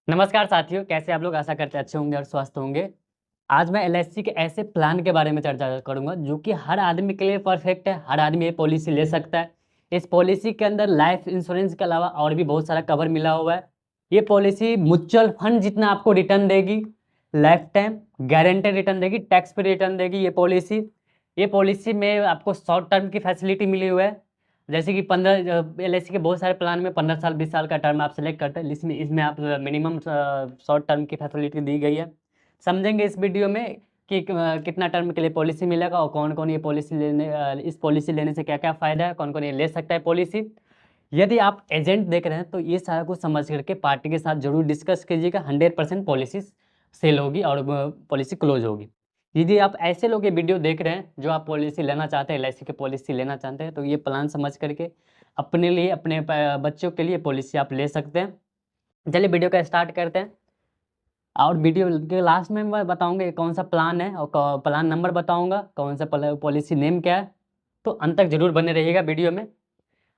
नमस्कार साथियों, कैसे आप लोग? आशा करते हैं अच्छे होंगे और स्वस्थ होंगे। आज मैं एलआईसी के ऐसे प्लान के बारे में चर्चा करूँगा जो कि हर आदमी के लिए परफेक्ट है, हर आदमी ये पॉलिसी ले सकता है। इस पॉलिसी के अंदर लाइफ इंश्योरेंस के अलावा और भी बहुत सारा कवर मिला हुआ है। ये पॉलिसी म्यूचुअल फंड जितना आपको रिटर्न देगी, लाइफ टाइम गारंटेड रिटर्न देगी, टैक्स फ्री रिटर्न देगी ये पॉलिसी में आपको शॉर्ट टर्म की फैसिलिटी मिली हुई है। जैसे कि 15 एलआईसी के बहुत सारे प्लान में 15 साल 20 साल का टर्म आप सेलेक्ट करते हैं, इसमें इसमें आप मिनिमम शॉर्ट टर्म की फैसिलिटी दी गई है। समझेंगे इस वीडियो में कि कितना टर्म के लिए पॉलिसी मिलेगा और कौन कौन ये पॉलिसी इस पॉलिसी लेने से क्या क्या फ़ायदा है, कौन कौन ये ले सकता है पॉलिसी। यदि आप एजेंट देख रहे हैं तो ये सारा कुछ समझ करके पार्टी के साथ जरूर डिस्कस कीजिएगा। 100% पॉलिसी सेल होगी और पॉलिसी क्लोज होगी। यदि आप ऐसे लोग ये वीडियो देख रहे हैं जो आप पॉलिसी लेना चाहते हैं, एलआईसी की पॉलिसी लेना चाहते हैं, तो ये प्लान समझ करके अपने लिए, अपने बच्चों के लिए पॉलिसी आप ले सकते हैं। चलिए वीडियो का स्टार्ट करते हैं। और वीडियो के लास्ट में मैं बताऊंगा ये कौन सा प्लान है और प्लान नंबर बताऊंगा, कौन सा पॉलिसी नेम क्या है। तो अंत तक जरूर बने रहिएगा वीडियो में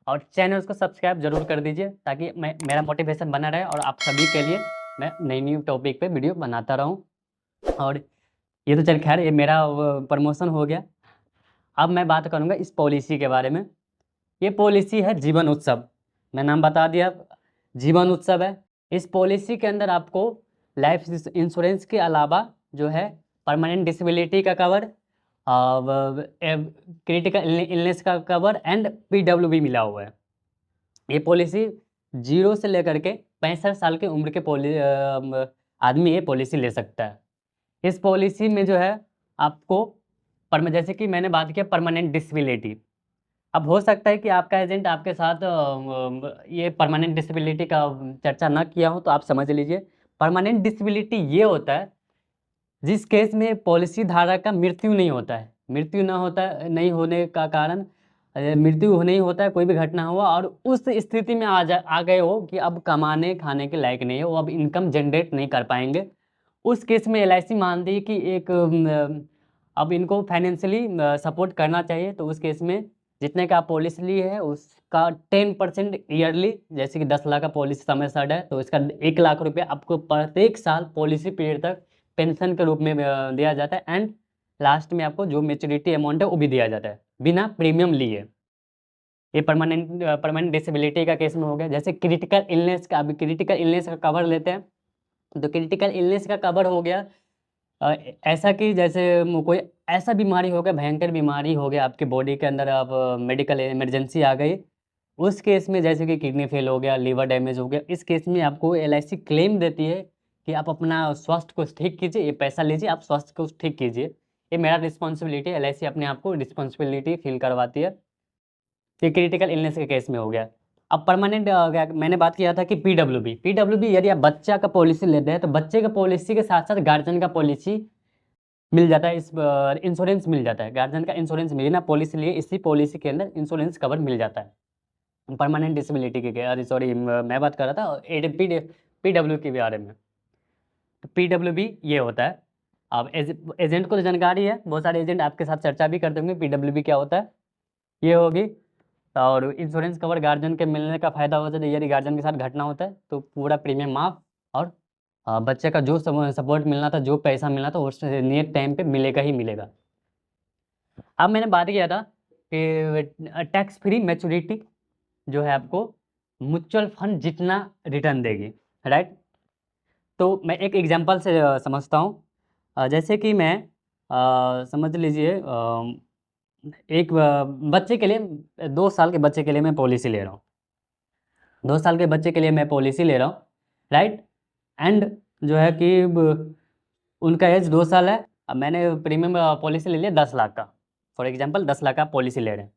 और चैनल को सब्सक्राइब जरूर कर दीजिए ताकि मेरा मोटिवेशन बना रहे और आप सभी के लिए मैं नई न्यू टॉपिक पे वीडियो बनाता रहूं। और ये तो चल खैर, ये मेरा प्रमोशन हो गया। अब मैं बात करूंगा इस पॉलिसी के बारे में। ये पॉलिसी है जीवन उत्सव। मैं नाम बता दिया, जीवन उत्सव है। इस पॉलिसी के अंदर आपको लाइफ इंश्योरेंस के अलावा जो है परमानेंट डिसेबिलिटी का कवर, क्रिटिकल इलनेस का कवर एंड पीडब्ल्यूबी मिला हुआ है। ये पॉलिसी 0 से लेकर के 65 साल के उम्र के आदमी ये पॉलिसी ले सकता है। इस पॉलिसी में जो है आपको जैसे कि मैंने बात किया परमानेंट डिसेबिलिटी। अब हो सकता है कि आपका एजेंट आपके साथ ये परमानेंट डिसेबिलिटी का चर्चा ना किया हो, तो आप समझ लीजिए। परमानेंट डिसेबिलिटी ये होता है जिस केस में पॉलिसी धारक का मृत्यु नहीं होता है, मृत्यु ना होता है, नहीं होने का कारण मृत्यु नहीं होता है, कोई भी घटना हुआ और उस स्थिति में आ गए हो कि अब कमाने खाने के लायक नहीं है, वो अब इनकम जनरेट नहीं कर पाएंगे। उस केस में एलआईसी मानती है कि एक अब इनको फाइनेंशियली सपोर्ट करना चाहिए। तो उस केस में जितने का आप पॉलिसी लिए है उसका 10% ईयरली, जैसे कि 10 लाख का पॉलिसी समय सर्ड है तो इसका 1 लाख रुपये आपको प्रत्येक साल पॉलिसी पीरियड तक पेंशन के रूप में दिया जाता है। एंड लास्ट में आपको जो मेच्योरिटी अमाउंट है वो भी दिया जाता है बिना प्रीमियम लिए। ये परमानेंट डिसेबिलिटी का केस में हो गया। जैसे क्रिटिकल इलनेस का, अभी क्रिटिकल इलनेस का कवर लेते हैं तो क्रिटिकल इलनेस का कवर हो गया अ, ऐसा कि जैसे कोई ऐसा बीमारी हो गया, भयंकर बीमारी हो गया आपके बॉडी के अंदर, अब मेडिकल इमरजेंसी आ गई। उस केस में जैसे कि किडनी फेल हो गया, लीवर डैमेज हो गया, इस केस में आपको एलआईसी क्लेम देती है कि आप अपना स्वास्थ्य को ठीक कीजिए, ये पैसा लीजिए, आप स्वास्थ्य को ठीक कीजिए। ये मेरा रिस्पॉन्सिबिलिटी, एलआईसी अपने आप को रिस्पॉन्सिबिलिटी फील करवाती है। ये क्रिटिकल इलनेस के केस में हो गया। अब परमानेंट मैंने बात किया था कि पीडब्ल्यूबी, यदि आप बच्चा का पॉलिसी लेते हैं तो बच्चे का पॉलिसी के साथ साथ गार्जियन का पॉलिसी मिल जाता है, इस इंश्योरेंस मिल जाता है। गार्जियन का इंश्योरेंस मिले ना पॉलिसी लिए, इसी पॉलिसी के अंदर इंश्योरेंस कवर मिल जाता है परमानेंट डिसेबिलिटी के। अरे सॉरी, मैं बात कर रहा था पीडब्ल्यू के बारे में। तो पीडब्ल्यूबी ये होता है। अब एजेंट को तो जानकारी है, बहुत सारे एजेंट आपके साथ चर्चा भी करते होंगे पीडब्ल्यूबी क्या होता है। ये होगी। और इंश्योरेंस कवर गार्जियन के मिलने का फायदा होता है, यदि गार्जियन के साथ घटना होता है तो पूरा प्रीमियम माफ। और बच्चे का जो सपोर्ट मिलना था, जो पैसा मिलना था, उस नियत टाइम पे मिलेगा ही मिलेगा। अब मैंने बात किया था कि टैक्स फ्री मैच्योरिटी जो है आपको म्यूचुअल फंड जितना रिटर्न देगी, राइट। तो मैं एक एग्जांपल से समझता हूँ। जैसे कि मैं समझ लीजिए, एक बच्चे के लिए, 2 साल के बच्चे के लिए मैं पॉलिसी ले रहा हूँ। 2 साल के बच्चे के लिए मैं पॉलिसी ले रहा हूँ, राइट। एंड जो है कि उनका एज 2 साल है। अब मैंने प्रीमियम पॉलिसी ले लिया 10 लाख का। फॉर एग्जांपल 10 लाख का पॉलिसी ले रहे हैं।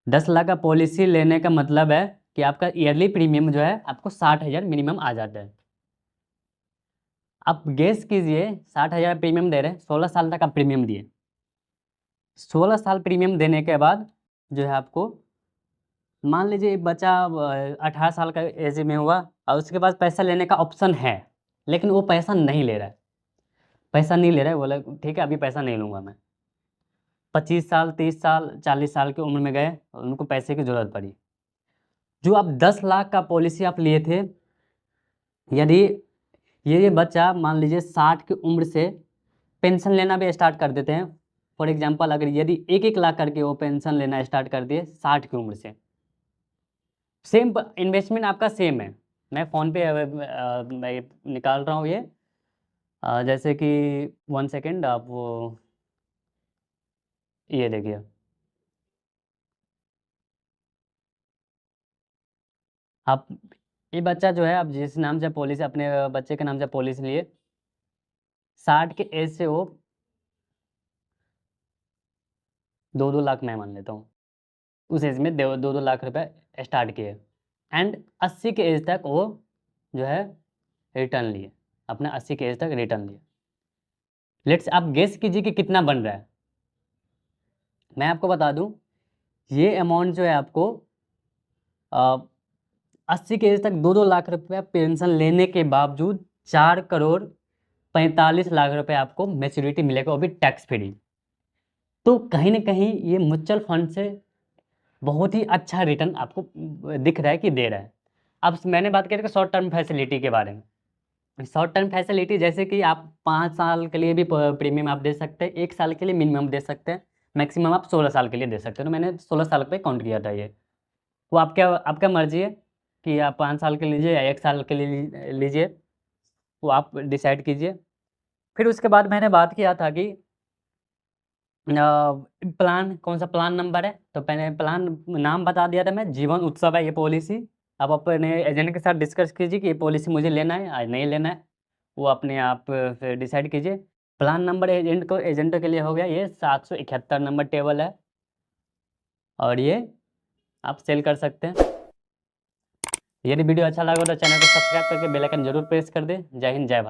10 लाख का पॉलिसी लेने का मतलब है कि आपका ईयरली प्रीमियम जो है आपको 60,000 मिनिमम आ जाता है। आप गेस कीजिए, 60,000 प्रीमियम दे रहे हैं, 16 साल तक आप प्रीमियम दिए। 16 साल प्रीमियम देने के बाद जो है आपको, मान लीजिए एक बच्चा 18 साल का एज में हुआ और उसके पास पैसा लेने का ऑप्शन है, लेकिन वो पैसा नहीं ले रहा है। पैसा नहीं ले रहा है, बोला ठीक है अभी पैसा नहीं लूँगा मैं। 25 साल, 30 साल, 40 साल की उम्र में गए और उनको पैसे की ज़रूरत पड़ी। जो आप 10 लाख का पॉलिसी आप लिए थे, यदि ये बच्चा मान लीजिए 60 की उम्र से पेंशन लेना भी स्टार्ट कर देते हैं, फॉर एग्जांपल अगर यदि 1-1 लाख करके वो पेंशन लेना स्टार्ट कर दिए 60 की उम्र से, सेम इन्वेस्टमेंट आपका सेम है। मैं फ़ोन पे मैं निकाल रहा हूँ ये, जैसे कि 1 सेकेंड आप वो ये देखिए, आप ये बच्चा जो है, आप जिस नाम से पॉलिसी अपने बच्चे के नाम से पॉलिसी लिए, 60 के एज से वो 2-2 लाख मैं मान लेता हूँ, उस एज में 2-2 लाख रुपए स्टार्ट किए एंड 80 के एज तक वो जो है रिटर्न लिए, अपना 80 के एज तक रिटर्न लिए। लेट्स आप गेस कीजिए कि कितना बन रहा है। मैं आपको बता दूं, ये अमाउंट जो है आपको 80 के एज तक 2-2 लाख रुपए पेंशन लेने के बावजूद 4 करोड़ 45 लाख रुपए आपको मैच्योरिटी मिलेगा, वो भी टैक्स फ्री। तो कहीं ना कहीं ये म्यूचुअल फंड से बहुत ही अच्छा रिटर्न आपको दिख रहा है कि दे रहा है। अब मैंने बात करी शॉर्ट टर्म फैसिलिटी के बारे में। शॉर्ट टर्म फैसिलिटी जैसे कि आप 5 साल के लिए भी प्रीमियम आप दे सकते हैं, 1 साल के लिए मिनिमम दे सकते हैं, मैक्सिमम आप 16 साल के लिए दे सकते हैं। तो मैंने 16 साल पे काउंट किया था ये। वो आपका मर्जी है कि आप 5 साल के लीजिए या 1 साल के लिए लीजिए, वो आप डिसाइड कीजिए। फिर उसके बाद मैंने बात किया था कि प्लान कौन सा प्लान नंबर है, तो मैंने प्लान नाम बता दिया था मैं, जीवन उत्सव है ये पॉलिसी। आप अपने एजेंट के साथ डिस्कस कीजिए कि ये पॉलिसी मुझे लेना है या नहीं लेना है, वो अपने आप फिर डिसाइड कीजिए। प्लान नंबर एजेंट के लिए हो गया ये 771 नंबर टेबल है, और ये आप सेल कर सकते हैं। यदि वीडियो अच्छा लगा तो चैनल को सब्सक्राइब करके बेल आइकन जरूर प्रेस कर दें। जय हिंद, जय भारत।